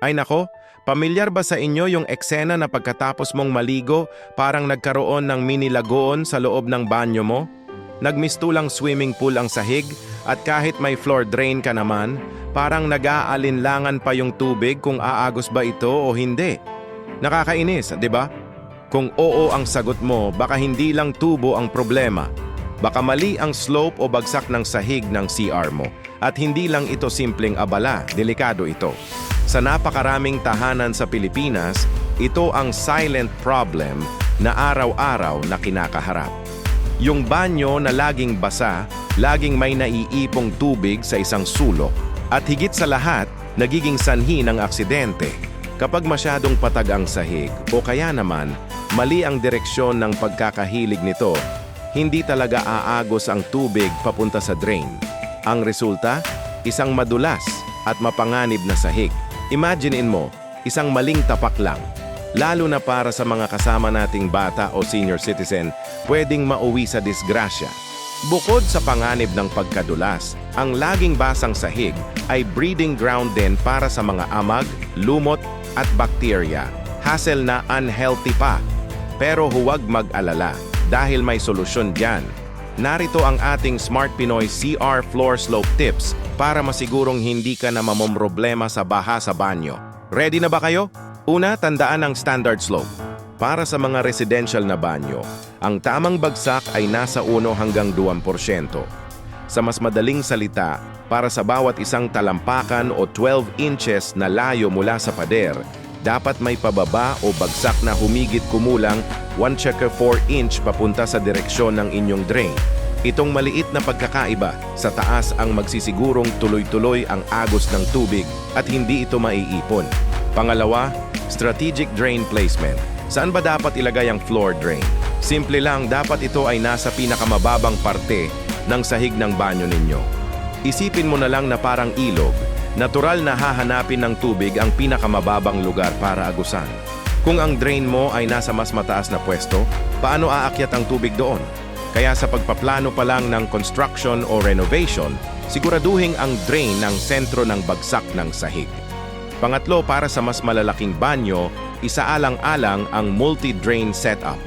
Ay nako, pamilyar ba sa inyo yung eksena na pagkatapos mong maligo, parang nagkaroon ng mini lagoon sa loob ng banyo mo? Nagmistulang swimming pool ang sahig at kahit may floor drain ka naman, parang nag-aalinlangan pa yung tubig kung aagos ba ito o hindi. Nakakainis, di ba? Kung oo ang sagot mo, baka hindi lang tubo ang problema. Baka mali ang slope o bagsak ng sahig ng CR mo. At hindi lang ito simpleng abala, delikado ito. Sa napakaraming tahanan sa Pilipinas, ito ang silent problem na araw-araw na kinakaharap. Yung banyo na laging basa, laging may naiipong tubig sa isang sulok, at higit sa lahat, nagiging sanhi ng aksidente. Kapag masyadong patag ang sahig o kaya naman mali ang direksyon ng pagkakahilig nito, hindi talaga aagos ang tubig papunta sa drain. Ang resulta, isang madulas at mapanganib na sahig. Imaginin mo, isang maling tapak lang. Lalo na para sa mga kasama nating bata o senior citizen, pwedeng mauwi sa disgrasya. Bukod sa panganib ng pagkadulas, ang laging basang sahig ay breeding ground din para sa mga amag, lumot at bakterya. Hassle na unhealthy pa. Pero huwag mag-alala dahil may solusyon dyan. Narito ang ating Smart Pinoy CR Floor Slope Tips para masigurong hindi ka na mamomroblema sa baha sa banyo. Ready na ba kayo? Una, tandaan ang standard slope. Para sa mga residential na banyo, ang tamang bagsak ay nasa 1 hanggang 2%. Sa mas madaling salita, para sa bawat isang talampakan o 12 inches na layo mula sa pader, dapat may pababa o bagsak na humigit kumulang 1/4 inch papunta sa direksyon ng inyong drain. Itong maliit na pagkakaiba sa taas ang magsisigurong tuloy-tuloy ang agos ng tubig at hindi ito maiipon. Pangalawa, strategic drain placement. Saan ba dapat ilagay ang floor drain? Simple lang, dapat ito ay nasa pinakamababang parte ng sahig ng banyo ninyo. Isipin mo na lang na parang ilog. Natural na hahanapin ng tubig ang pinakamababang lugar para agusan. Kung ang drain mo ay nasa mas mataas na pwesto, paano aakyat ang tubig doon? Kaya sa pagpaplano pa lang ng construction o renovation, siguraduhin ang drain ng sentro ng bagsak ng sahig. Pangatlo, para sa mas malalaking banyo, isaalang-alang ang multi-drain setup.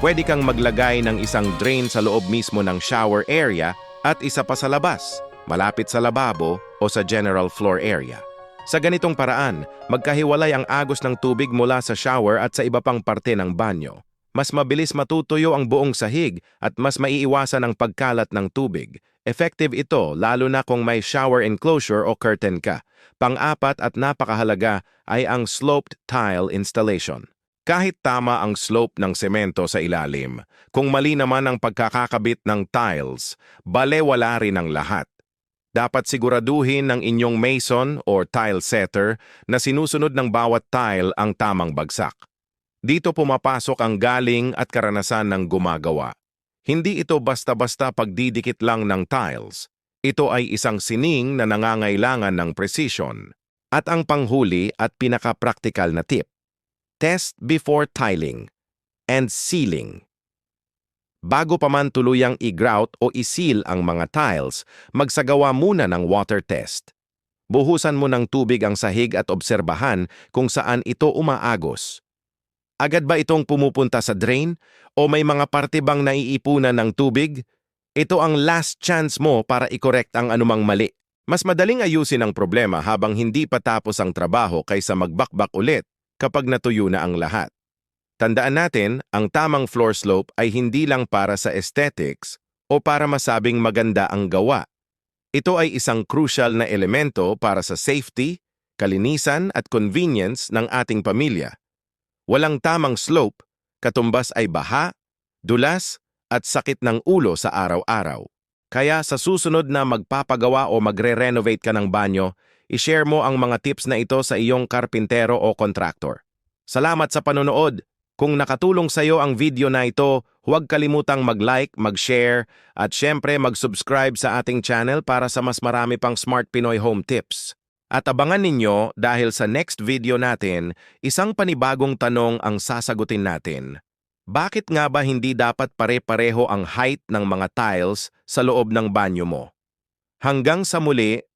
Pwede kang maglagay ng isang drain sa loob mismo ng shower area at isa pa sa labas, malapit sa lababo o sa general floor area. Sa ganitong paraan, magkahiwalay ang agos ng tubig mula sa shower at sa iba pang parte ng banyo. Mas mabilis matutuyo ang buong sahig at mas maiiwasan ang pagkalat ng tubig. Effective ito lalo na kung may shower enclosure o curtain ka. Pang-apat at napakahalaga ay ang sloped tile installation. Kahit tama ang slope ng semento sa ilalim, kung mali naman ang pagkakakabit ng tiles, balewala rin ang lahat. Dapat siguraduhin ng inyong mason or tile setter na sinusunod ng bawat tile ang tamang bagsak. Dito pumapasok ang galing at karanasan ng gumagawa. Hindi ito basta-basta pagdidikit lang ng tiles. Ito ay isang sining na nangangailangan ng precision. At ang panghuli at pinaka-practical na tip: test before tiling and sealing. Bago pa man tuluyang i-grout o i-seal ang mga tiles, magsagawa muna ng water test. Buhusan mo ng tubig ang sahig at obserbahan kung saan ito umaagos. Agad ba itong pumupunta sa drain o may mga parte bang naiipunan ng tubig? Ito ang last chance mo para i-correct ang anumang mali. Mas madaling ayusin ang problema habang hindi pa tapos ang trabaho kaysa magbakbak ulit kapag natuyo na ang lahat. Tandaan natin, ang tamang floor slope ay hindi lang para sa aesthetics o para masabing maganda ang gawa. Ito ay isang crucial na elemento para sa safety, kalinisan at convenience ng ating pamilya. Walang tamang slope, katumbas ay baha, dulas at sakit ng ulo sa araw-araw. Kaya sa susunod na magpapagawa o magre-renovate ka ng banyo, i-share mo ang mga tips na ito sa iyong karpintero o kontraktor. Salamat sa panonood! Kung nakatulong sa iyo ang video na ito, huwag kalimutang mag-like, mag-share, at syempre mag-subscribe sa ating channel para sa mas marami pang Smart Pinoy Home Tips. At abangan ninyo dahil sa next video natin, isang panibagong tanong ang sasagutin natin. Bakit nga ba hindi dapat pare-pareho ang height ng mga tiles sa loob ng banyo mo? Hanggang sa muli,